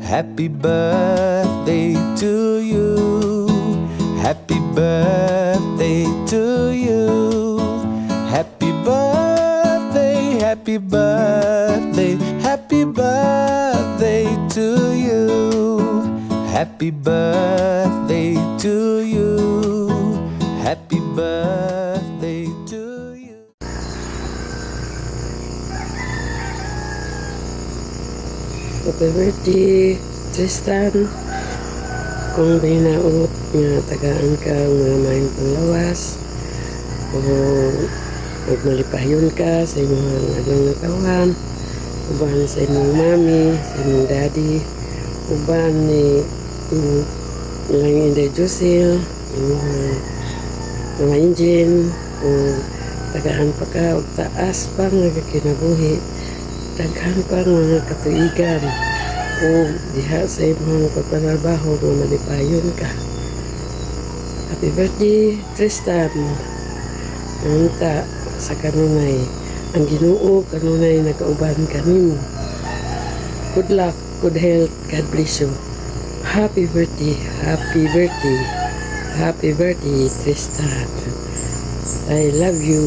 Happy birthday to you. Happy birthday to you. Happy birthday, happy birthday, happy birthday to you. Happy birthday to you. Happy birthday to you. Happy birthday, Tristan. Kung binaot nga tagaan ka mga main panglawas o magmalipayon ka sa inyong adlang natawan, uban sa inyong mami, sa inyong daddy, uban ni ilang Inday Jusil, inyong mga engine, o tagaan pa ka o taas pa nga kinabuhi, daghan pa mga katuigan o diha sa imong pagpanarbaho nga malipayon ka. Happy birthday, Tristan. Nanta sa kanunay ang Ginoo kanunay nagauban kanimo. Good luck, good health, God bless you. Happy birthday, happy birthday, happy birthday, Tristan. I love you.